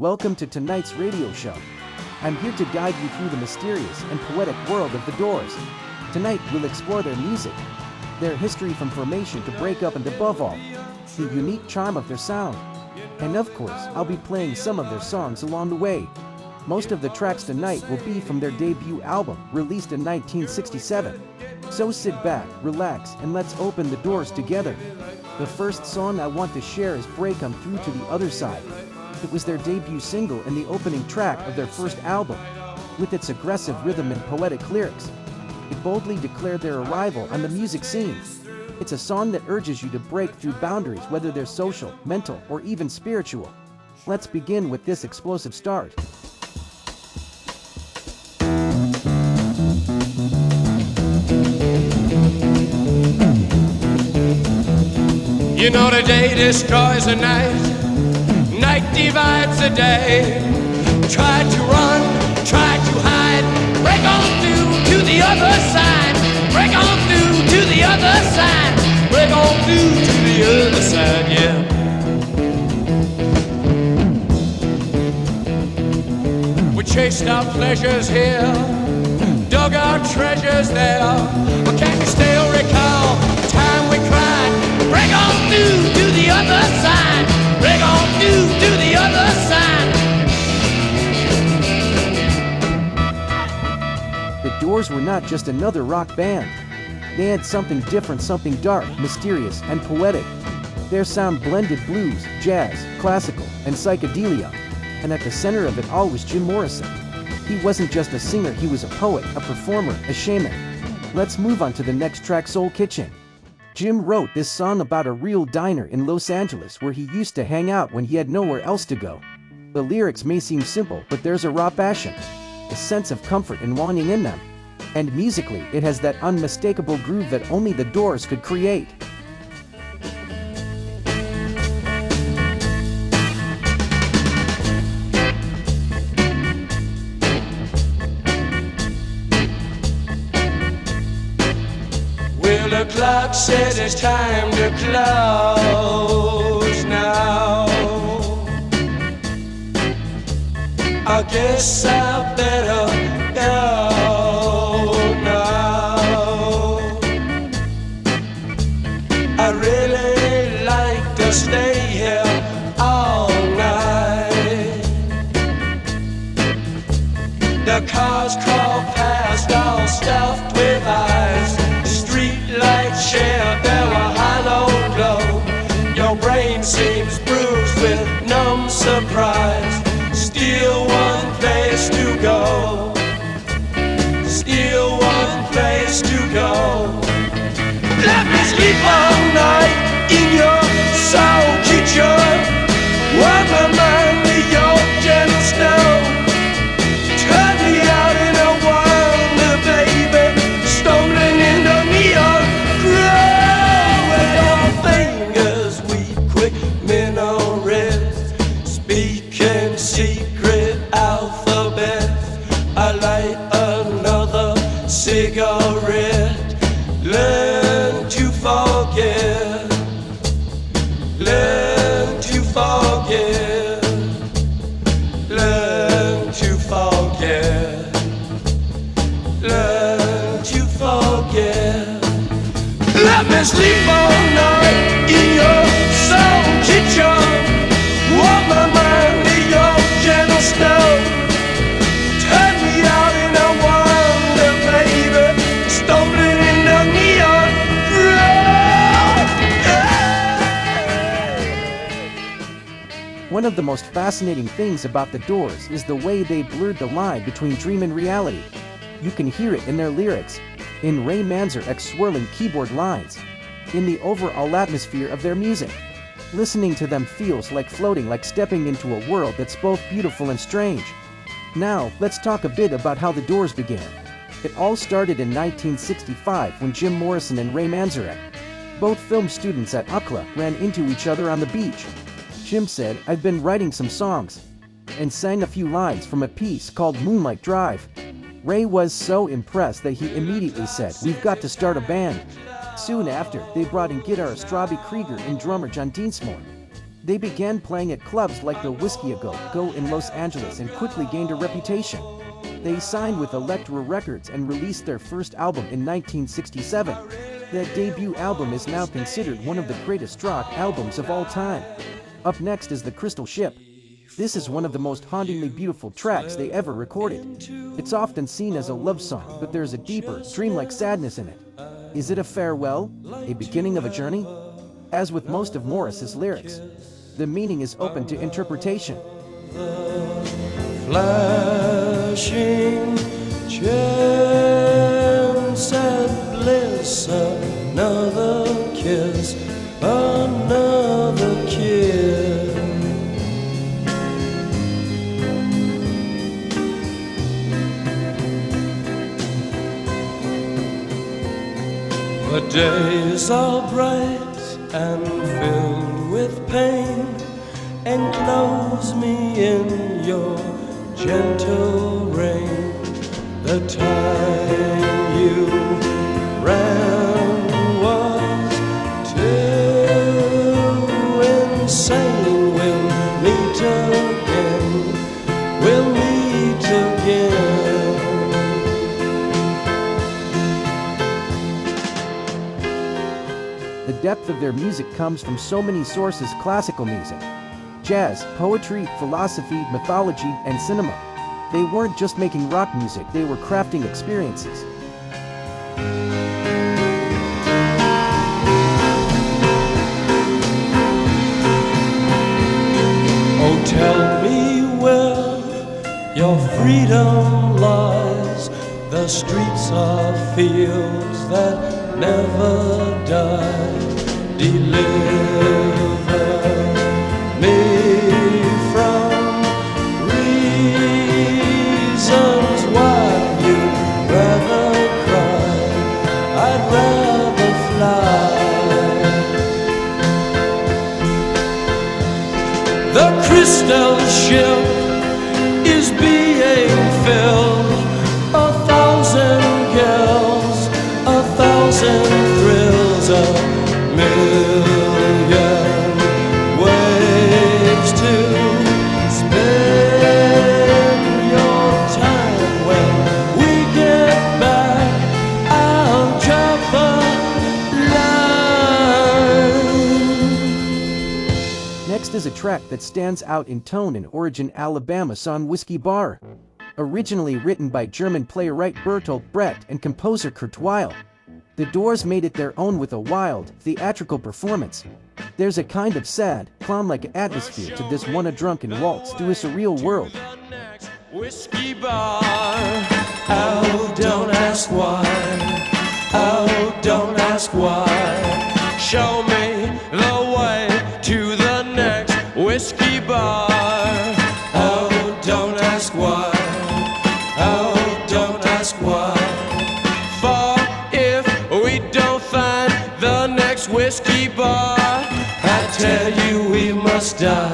Welcome to tonight's radio show. I'm here to guide you through the mysterious and poetic world of the Doors. Tonight we'll explore their music, their history from formation to breakup, and above all, the unique charm of their sound. And of course, I'll be playing some of their songs along the way. Most of the tracks tonight will be from their debut album, released in 1967. So sit back, relax, and let's open the doors together. The first song I want to share is Welcom Through to the Other Side. It was their debut single and the opening track of their first album. With its aggressive rhythm and poetic lyrics, it boldly declared their arrival on the music scene. It's a song that urges you to break through boundaries, whether they're social, mental, or even spiritual. Let's begin with this explosive start. You know the day destroys the night, night divides the day. Try to run, try to hide, break on through to the other side. Break on through to the other side. Break on through to the other side, yeah. We chased our pleasures here, dug our treasures there. But can you still recall the time we cried? Break on through to the other side. Break on through to the other side. The Doors were not just another rock band. They had something different, something dark, mysterious, and poetic. Their sound blended blues, jazz, classical, and psychedelia. And at the center of it all was Jim Morrison. He wasn't just a singer, he was a poet, a performer, a shaman. Let's move on to the next track, Soul Kitchen. Jim wrote this song about a real diner in Los Angeles where he used to hang out when he had nowhere else to go. The lyrics may seem simple, but there's a raw passion, a sense of comfort and longing in them. And musically, it has that unmistakable groove that only the Doors could create. The clock says it's time to close now. I guess I better go now. I really like to stay here all night. The cars crawl past, all stuffed with eyes. Light share, there were hollow glow. Your brain seems bruised with numb surprise. Still one place to go. Still one place to go. Let me sleep all night in your soul kitchen. Warm my mind with your gentle snow. Turn me out in a wonder, baby. Stumbling in the neon. Secret alphabet. I light another cigarette. Learn to forget. Learn to forget. Learn to forget. Learn to forget. Let me sleep all night in your soul kitchen. Warm my mind with your gentle snow. Turn me out in a wonder, baby. Stumbling in the neon glow. One of the most fascinating things about the Doors is the way they blurred the line between dream and reality. You can hear it in their lyrics, in Ray Manzarek's swirling keyboard lines, in the overall atmosphere of their music. Listening to them feels like floating, like stepping into a world that's both beautiful and strange. Now, let's talk a bit about how the Doors began. It all started in 1965 when Jim Morrison and Ray Manzarek, both film students at UCLA, ran into each other on the beach. Jim said, "I've been writing some songs," and sang a few lines from a piece called Moonlight Drive. Ray was so impressed that he immediately said, "We've got to start a band." Soon after, they brought in guitarist Robbie Krieger and drummer John Deansmore. They began playing at clubs like the Whiskey A Go in Los Angeles and quickly gained a reputation. They signed with Elektra Records and released their first album in 1967. That debut album is now considered one of the greatest rock albums of all time. Up next is The Crystal Ship. This is one of the most hauntingly beautiful tracks they ever recorded. It's often seen as a love song, but there's a deeper, dreamlike sadness in it. Is it a farewell? A beginning of a journey? As with most of Morris's lyrics, the meaning is open to interpretation. Flashing chance and bliss, another kiss, another kiss. The days are bright and filled with pain. Enclose me in your gentle rain. The time you ran was too insane. We'll meet again. We'll meet again. The depth of their music comes from so many sources: classical music, jazz, poetry, philosophy, mythology, and cinema. They weren't just making rock music, they were crafting experiences. Oh, tell me where your freedom lies. The streets are fields that never die. Deliver me from reasons why you'd rather cry. I'd rather fly. The crystal ship is being filled. 1,000 girls, 1,000 thrills, a million ways to spend your time. When we get back, I'll drop a line. Next is a track that stands out in tone and origin: Alabama Song Whiskey Bar. Originally written by German playwright Bertolt Brecht and composer Kurt Weill, the Doors made it their own with a wild, theatrical performance. There's a kind of sad, clown-like atmosphere to this one, a drunken waltz to a surreal world. Whiskey bar. Oh, don't ask why. Oh, don't ask why. Show me the way to the next whiskey bar. Oh, don't ask why. Oh, don't ask why. For if we don't find the next whiskey bar, I tell you we must die.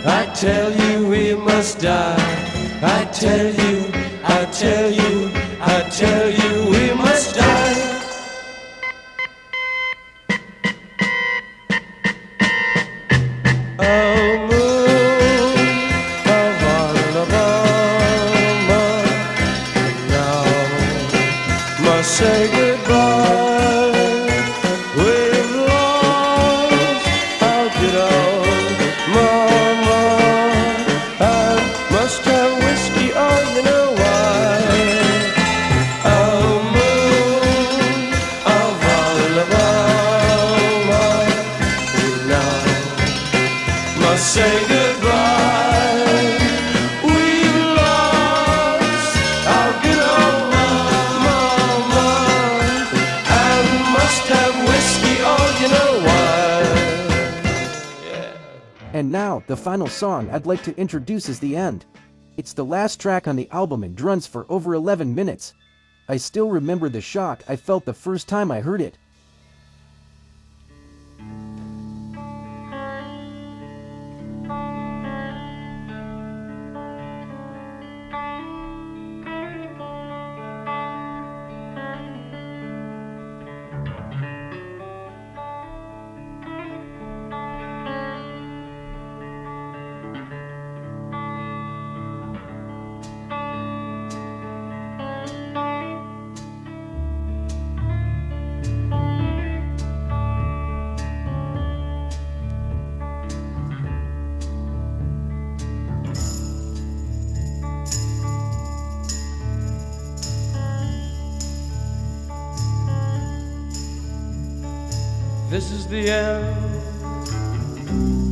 I tell you we must die. I tell you, I tell you, I tell you we must die. Oh, moon of Alabama, now must say goodbye. We've lost our good old mama. I must have whiskey, oh, you know why. Oh, moon of Alabama, now must say goodbye. We've lost our good old mama, and must have whiskey, oh, you know why. Yeah. And now, the final song I'd like to introduce is The End. It's the last track on the album and runs for over 11 minutes. I still remember the shock I felt the first time I heard it. This is the end,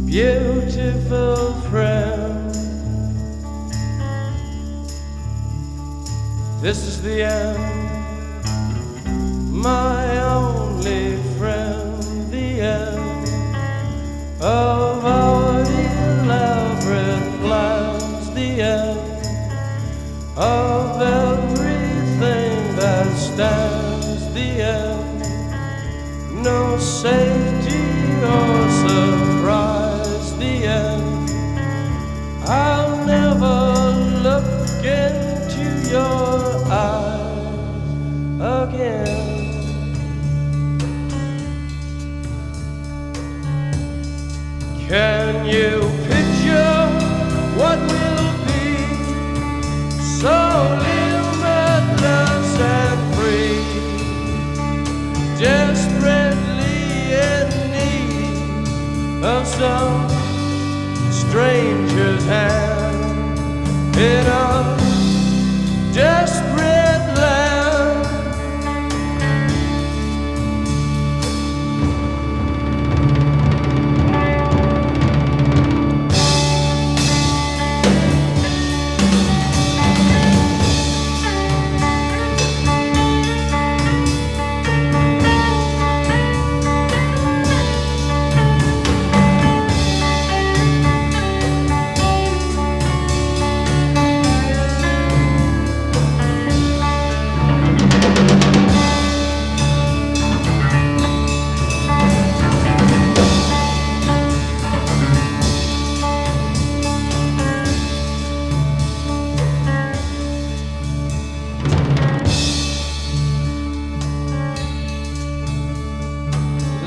beautiful friend. This is the end, my only friend. The end of our elaborate plans. The end of everything that stands. The end, no safety or surprise. The end, I'll never look into your eyes again. Can you picture what will be so limitless and free? Desperately in need of some stranger's hand in a desperate land.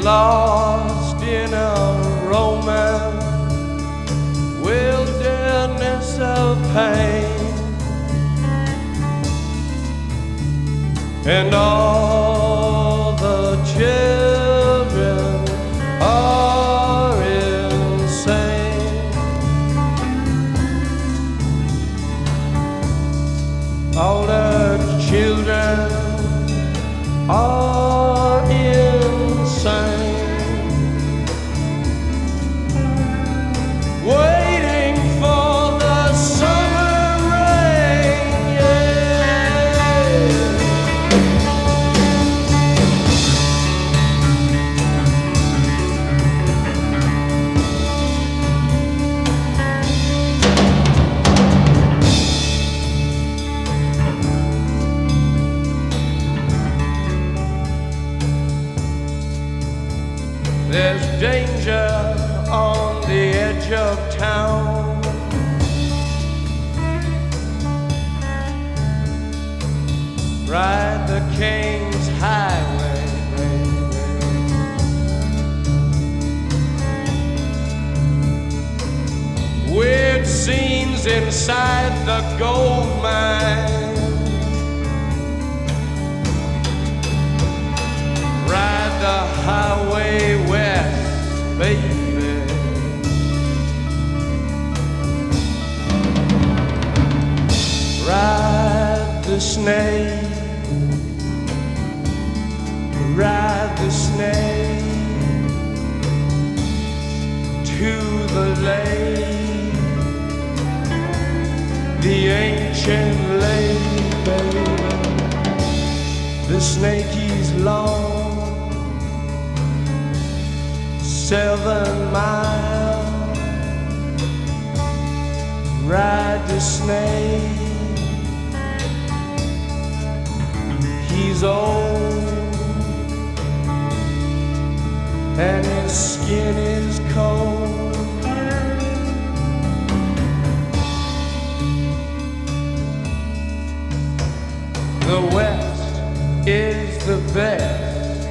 Lost in a romance, wilderness of pain, and all the children are insane. All the children are insane. Waiting for the summer rain, yeah. There's danger on the edge of town. Ride the King's Highway, baby. Weird scenes inside the gold mine. Ride the highway west, baby. Ride the snake, ride the snake to the lake, the ancient lake, baby. The snake is long, 7 miles. Ride the snake. He's old and his skin is cold. The West is the best.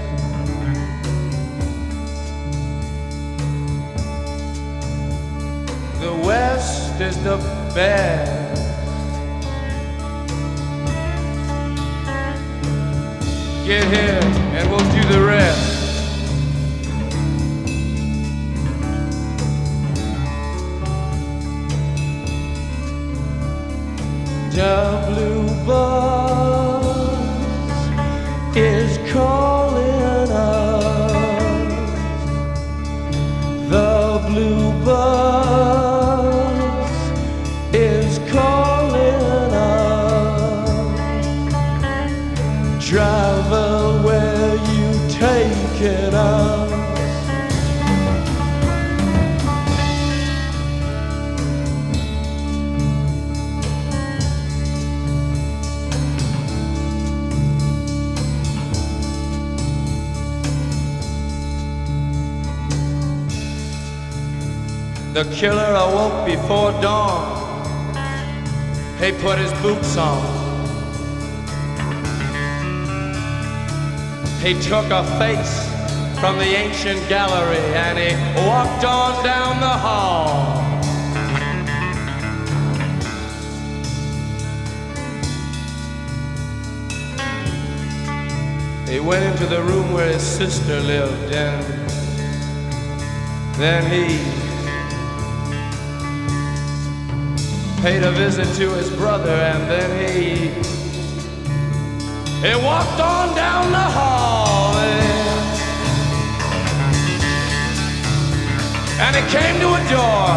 The West is the best. Get here and we'll do the rest. The blue bus is calling us. is calling us. Travel where you take us. The killer awoke before dawn. He put his boots on. He took a face from the ancient gallery and he walked on down the hall. He went into the room where his sister lived, and then he paid a visit to his brother, and then he walked on down the hall, and he came to a door,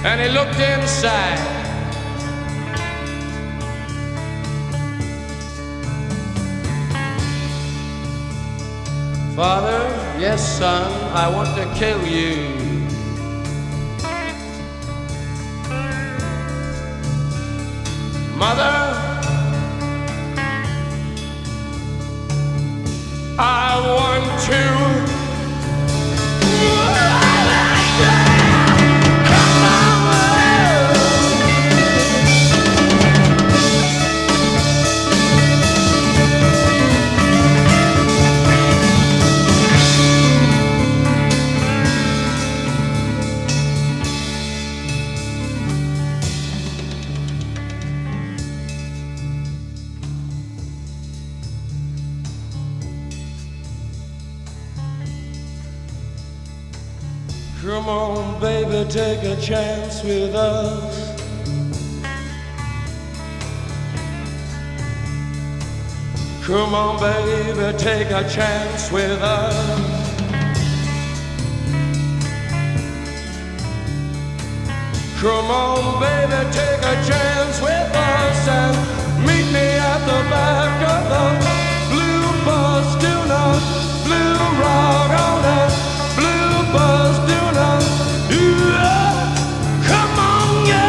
and he looked inside. Father, yes son, I want to kill you. Mother, I want to. Come on. Come on, baby, take a chance with us. Come on, baby, take a chance with us. Come on, baby, take a chance with us and meet me at the back of the blue bus. Do not blue rock on that blue bus. Do not. Come on, yeah.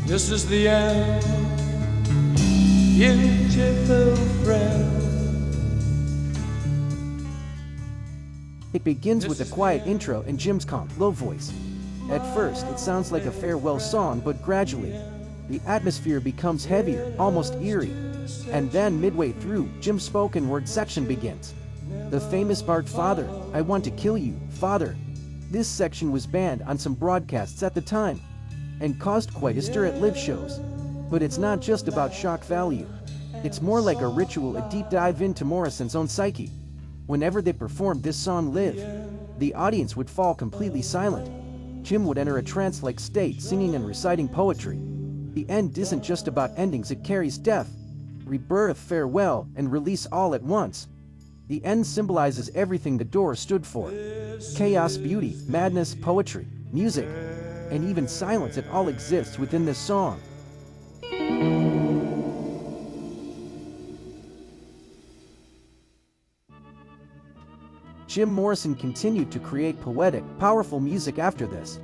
This is the end, beautiful friend. It begins with a quiet intro and Jim's calm, low voice. At first, it sounds like a farewell song, but gradually, the atmosphere becomes heavier, almost eerie. And then, midway through, Jim's spoken word section begins. The famous part, "Father, I want to kill you, Father." This section was banned on some broadcasts at the time and caused quite a stir at live shows. But it's not just about shock value. It's more like a ritual, a deep dive into Morrison's own psyche. Whenever they performed this song live, the audience would fall completely silent. Jim would enter a trance-like state, singing and reciting poetry. The end isn't just about endings, it carries death, rebirth, farewell, and release all at once. The end symbolizes everything the Doors stood for. Chaos, beauty, madness, poetry, music, and even silence, it all exists within this song. Jim Morrison continued to create poetic, powerful music after this,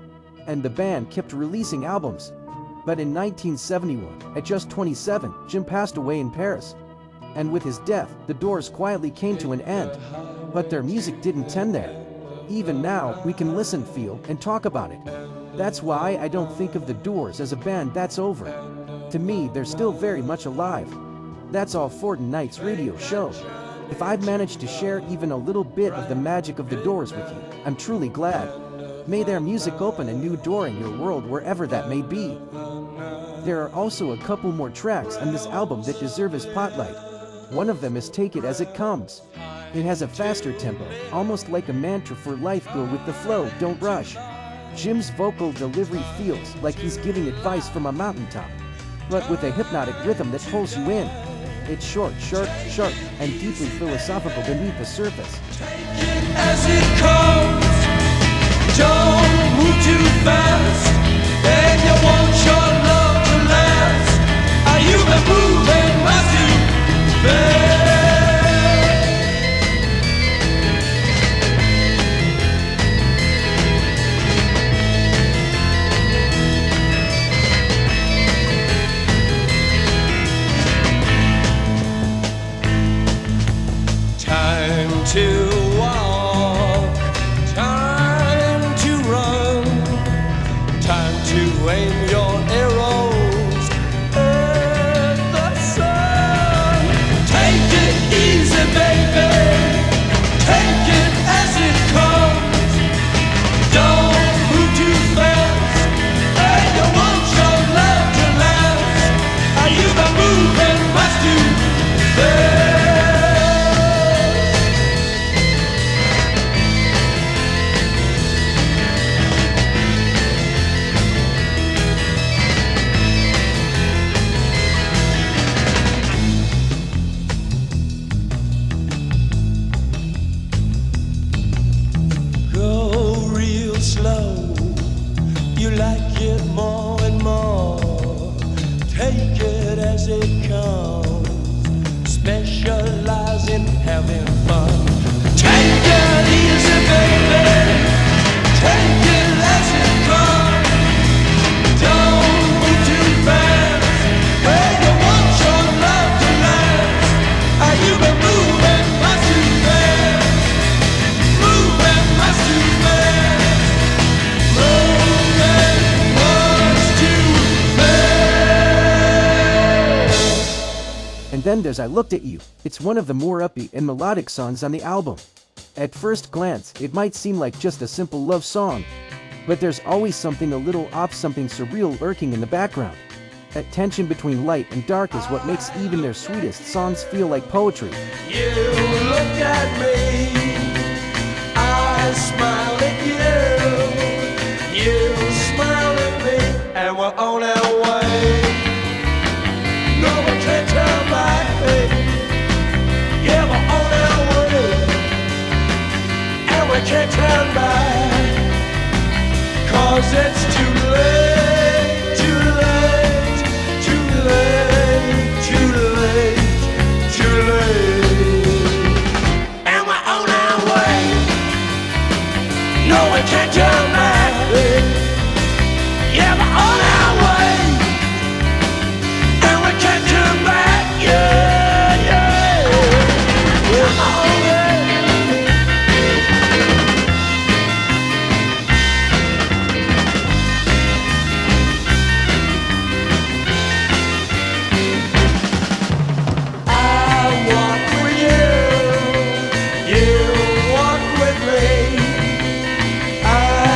and the band kept releasing albums. But in 1971, at just 27, Jim passed away in Paris. And with his death, the Doors quietly came to an end. But their music didn't end there. Even now, we can listen, feel, and talk about it. That's why I don't think of the Doors as a band that's over. To me, they're still very much alive. That's all for tonight's radio show. If I've managed to share even a little bit of the magic of the Doors with you, I'm truly glad. May their music open a new door in your world wherever that may be. There are also a couple more tracks on this album that deserve a spotlight. One of them is Take It As It Comes. It has a faster tempo, almost like a mantra for life. Go with the flow, don't rush. Jim's vocal delivery feels like he's giving advice from a mountaintop, but with a hypnotic rhythm that pulls you in. It's short, sharp, and deeply philosophical beneath the surface. Take it as it comes. Don't move too fast. And you want your love to last. Are you been moving much too fast? Time to walk, time to run, time to aim your arrows at the sun. Take it easy, baby, take it as it comes. Don't move too fast, and you want your love to last. Are you been moving much too fast? You like it more and more. Take it as it comes. Specialize in having fun. Take it easy, baby. Take it as it comes. Don't move too fast. Where you want your love to last. Are you been moving much too fast? Moving much too fast. And then there's I Looked at You. It's one of the more upbeat and melodic songs on the album. At first glance, it might seem like just a simple love song, but there's always something a little off, something surreal lurking in the background. That tension between light and dark is what makes even their sweetest songs feel like poetry. You look at me, I smile at you, you smile at me, and we're on our way. No one can turn back, yeah, we're on our way, and we can't turn back, 'cause it's too late, too late, too late, too late, too late, and we're on our way. No, we can't turn back, yeah, we're on our way, and we can't turn back, yeah, yeah, we're on our way. I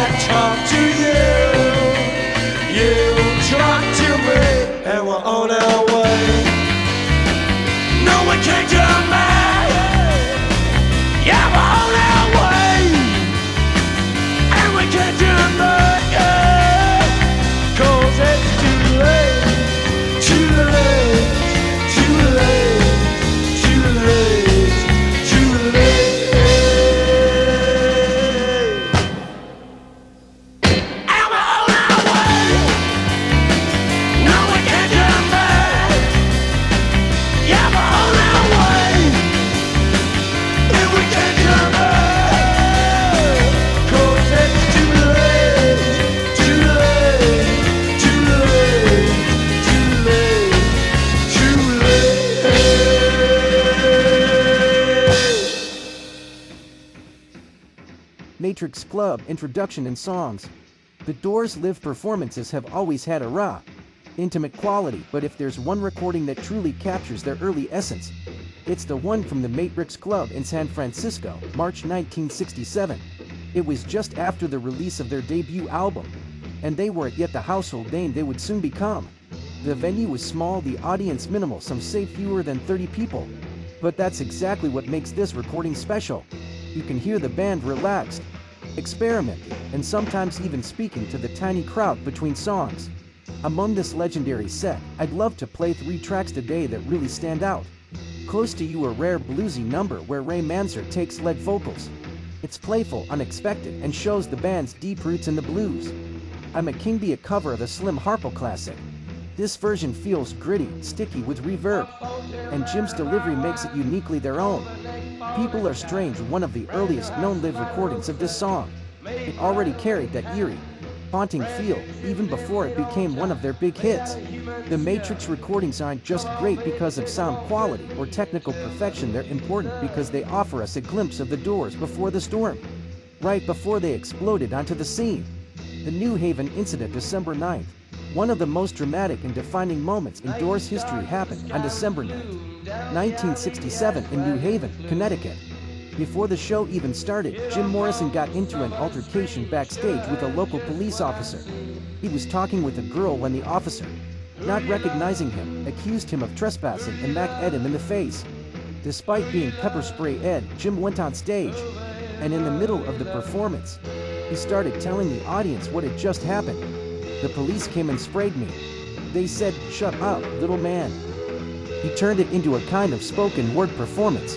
Matrix Club introduction and songs. The Doors' live performances have always had a raw, intimate quality, but if there's one recording that truly captures their early essence, it's the one from the Matrix Club in San Francisco, March 1967. It was just after the release of their debut album, and they weren't yet the household name they would soon become. The venue was small, the audience minimal, some say fewer than 30 people. But that's exactly what makes this recording special. You can hear the band relaxed, experimenting, and sometimes even speaking to the tiny crowd between songs. Among this legendary set, I'd love to play 3 tracks today that really stand out. Close to You, a rare bluesy number where Ray Manzarek takes lead vocals. It's playful, unexpected, and shows the band's deep roots in the blues. I'm a King Bee, a cover of a Slim Harpo classic. This version feels gritty, sticky with reverb, and Jim's delivery makes it uniquely their own. People Are Strange, one of the earliest known live recordings of this song. It already carried that eerie, haunting feel, even before it became one of their big hits. The Matrix recordings aren't just great because of sound quality or technical perfection, they're important because they offer us a glimpse of the Doors before the storm, right before they exploded onto the scene. The New Haven incident, December 9th. One of the most dramatic and defining moments in Doors history happened on December 9th, 1967 in New Haven, Connecticut. Before the show even started, Jim Morrison got into an altercation backstage with a local police officer. He was talking with a girl when the officer, not recognizing him, accused him of trespassing and Mac-Ed him in the face. Despite being pepper spray Ed, Jim went on stage, and in the middle of the performance, he started telling the audience what had just happened. The police came and sprayed me. They said, "Shut up, little man." He turned it into a kind of spoken word performance,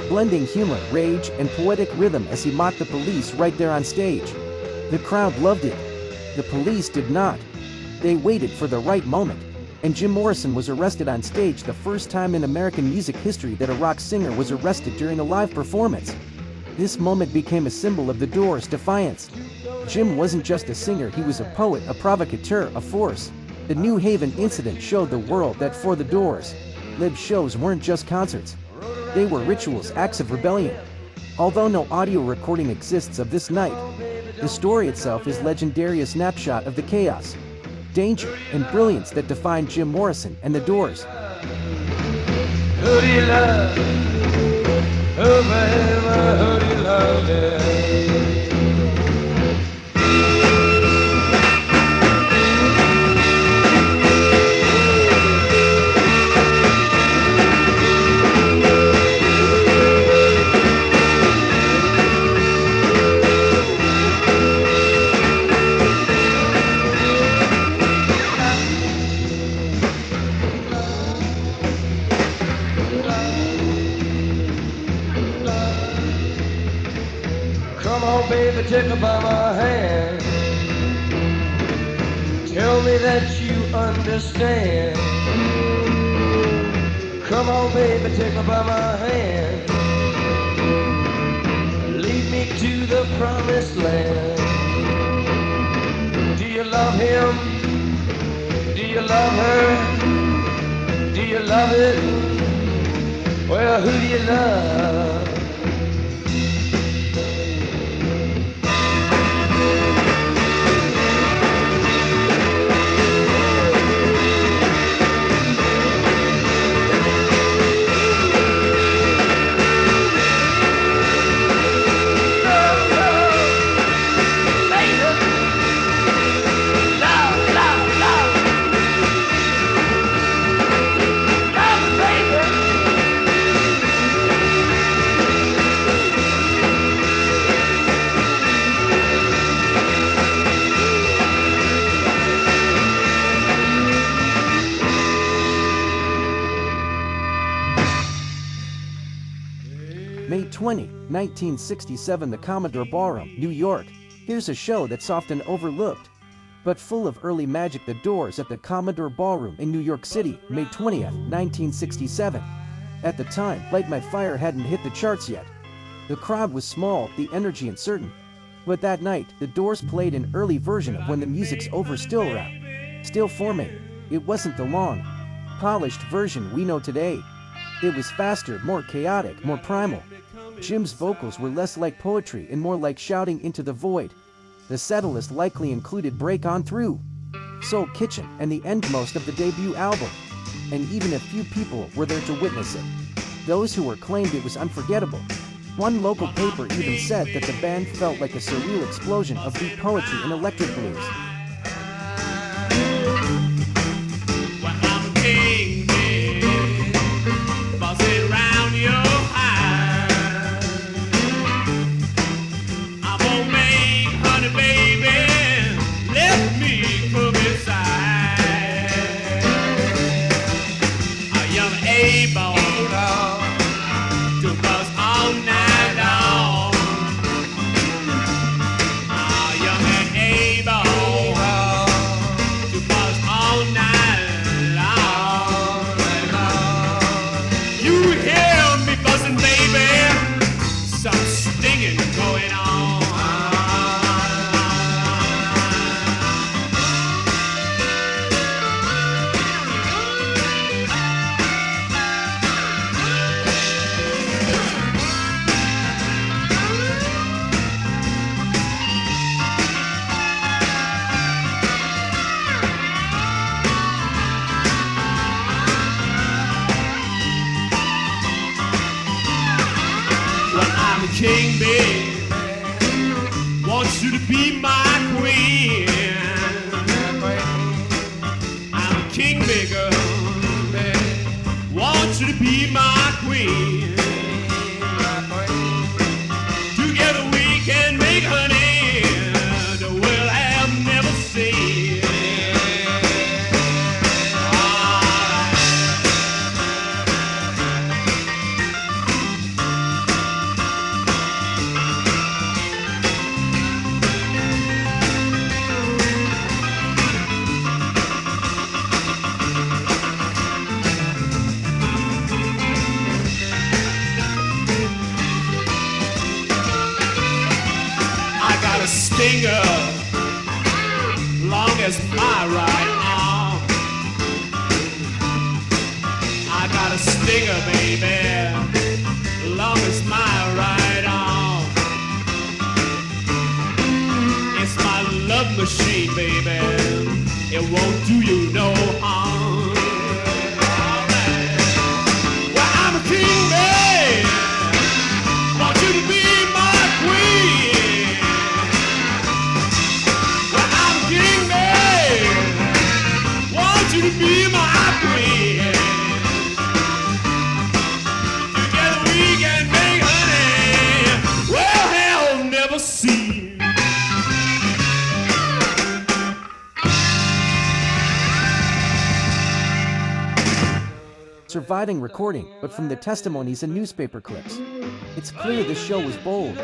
blending humor, rage, and poetic rhythm as he mocked the police right there on stage. The crowd loved it. The police did not. They waited for the right moment, and Jim Morrison was arrested on stage, the first time in American music history that a rock singer was arrested during a live performance. This moment became a symbol of the Doors' defiance. Jim wasn't just a singer, he was a poet, a provocateur, a force. The New Haven incident showed the world that for the Doors, live shows weren't just concerts. They were rituals, acts of rebellion. Although no audio recording exists of this night, the story itself is legendary, a snapshot of the chaos, danger, and brilliance that defined Jim Morrison and the Doors. Who do you love? Oh baby, who do you love? Yeah. Baby, take her by my hand. Tell me that you understand. Come on, baby, take her by my hand. Lead me to the promised land. Do you love him? Do you love her? Do you love it? Well, who do you love? May 20, 1967, the Commodore Ballroom, New York. Here's a show that's often overlooked, but full of early magic. The Doors at the Commodore Ballroom in New York City, May 20th, 1967. At the time, Light My Fire hadn't hit the charts yet. The crowd was small, the energy uncertain. But that night, the Doors played an early version of When the Music's Over, Still Around, still forming. It wasn't the long, polished version we know today. It was faster, more chaotic, more primal. Jim's vocals were less like poetry and more like shouting into the void. The setlist likely included Break On Through, Soul Kitchen, and the endmost of the debut album. And even a few people were there to witness it. Those who were claimed it was unforgettable. One local paper even said that the band felt like a surreal explosion of beat poetry and electric blues. Well, I'm a king, baby, bossing round your house. I'm gonna make honey, baby, let me come inside. A young A-ball to bust all night long. A young A-ball to bust all night long. You hear me buzzing, baby? Some stinging going on. Well, I'm a king, baby, want you to be my queen. I'm a kingmaker, want you to be my queen. Together we can make honey the world have never seen. I got a stinger, long as my right arm. I got a stinger, baby, long as my right arm. It's my love machine, baby, it won't do you no harm. Well, I'm a king, baby, want you to be my queen. Well, I'm a king, baby, want you to be my queen. Together we can make honey, well, hell never seen. Surviving recording, but from the testimonies and newspaper clips, it's clear this show was bold,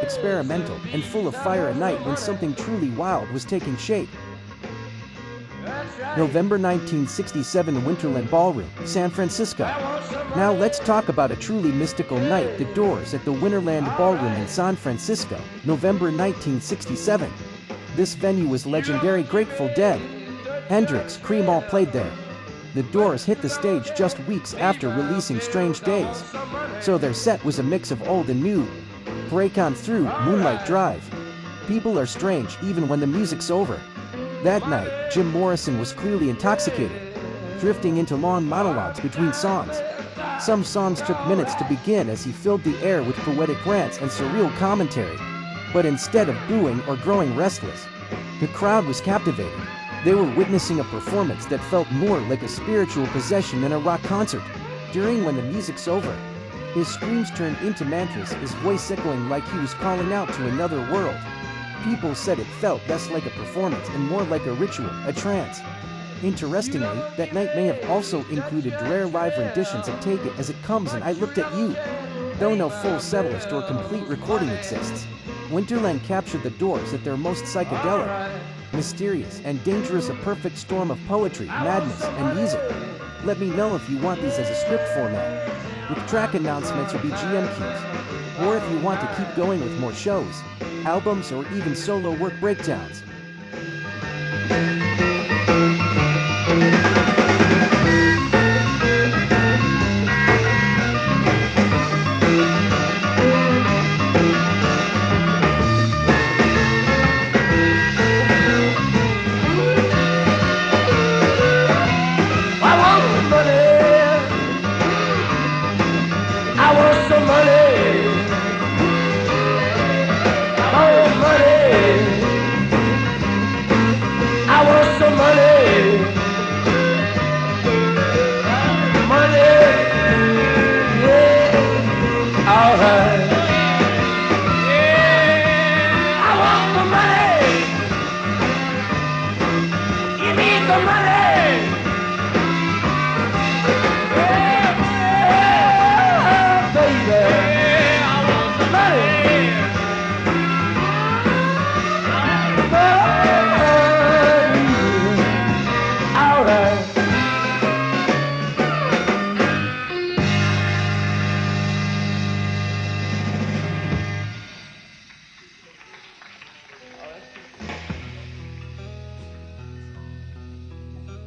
experimental, and full of fire at night when something truly wild was taking shape. November 1967, Winterland Ballroom, San Francisco. Now let's talk about a truly mystical night. The Doors at the Winterland Ballroom in San Francisco, November 1967. This venue was legendary. Grateful Dead, Hendrix, Cream all played there. The Doors hit the stage just weeks after releasing Strange Days, so their set was a mix of old and new. Break On Through, Moonlight Drive. People are strange even when the music's over. That night, Jim Morrison was clearly intoxicated, drifting into long monologues between songs. Some songs took minutes to begin as he filled the air with poetic rants and surreal commentary. But instead of booing or growing restless, the crowd was captivated. They were witnessing a performance that felt more like a spiritual possession than a rock concert. During When the Music's Over, his screams turned into mantras, his voice echoing like he was calling out to another world. People said it felt less like a performance and more like a ritual, a trance. Interestingly, that night may have also included rare live renditions of Take It As It Comes and I Looked at You. Though no full setlist or complete recording exists, Winterland captured the Doors at their most psychedelic, mysterious, and dangerous, a perfect storm of poetry, madness, and music. Let me know if you want these as a script format, with track announcements or BGM cues, or if you want to keep going with more shows, albums, or even solo work breakdowns. money, money, yeah, alright. Yeah, I want the money. You need the money. Yeah, baby. Yeah, I want the money.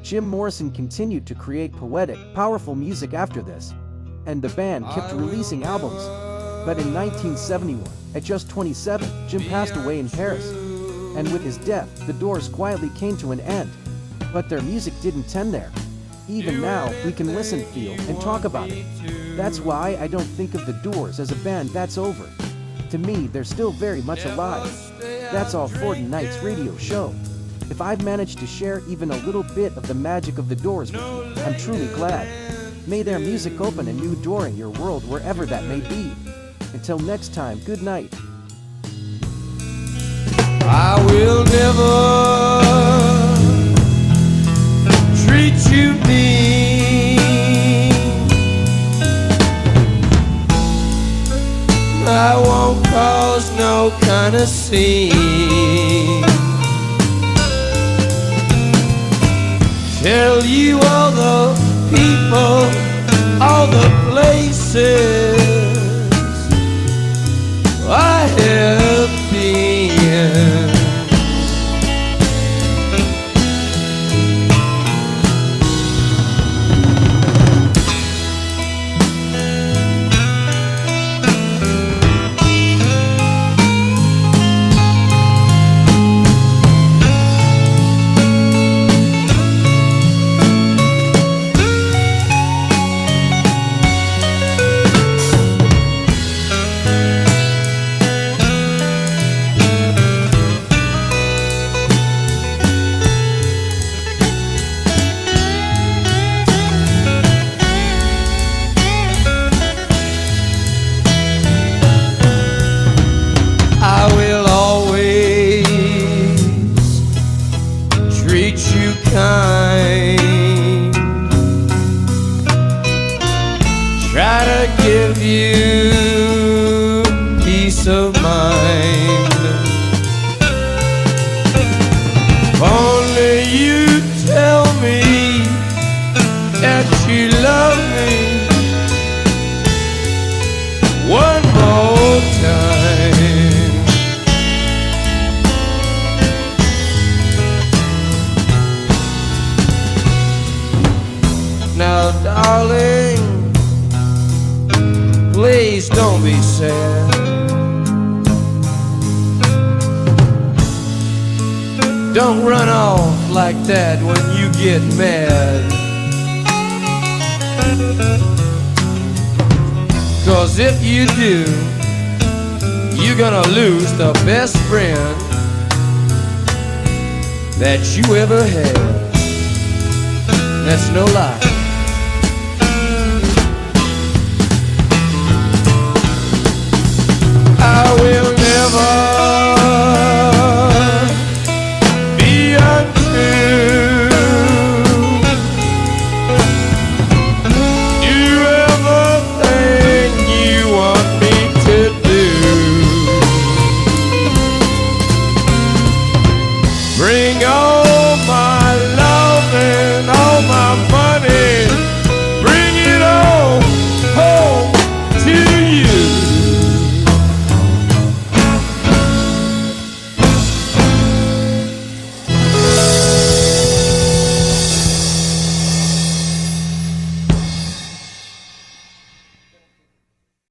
Jim Morrison continued to create poetic, powerful music after this, and the band kept releasing albums. But in 1971, at just 27, Jim passed away in Paris. And with his death, the Doors quietly came to an end. But their music didn't end there. Even now, we can listen, feel, and talk about it. That's why I don't think of the Doors as a band that's over. To me, they're still very much alive. That's all for tonight's radio show. If I've managed to share even a little bit of the magic of the Doors with you, I'm truly glad. May their music open a new door in your world wherever that may be. Until next time, good night. I will never treat you mean. I won't cause no kind of scene. Tell you all the people, all the places I have been. Try to give you peace of mind. Only you tell me that you love me one more time. Now, darling, please don't be sad. Don't run off like that when you get mad. 'Cause if you do, you're gonna lose the best friend that you ever had. That's no lie. I will never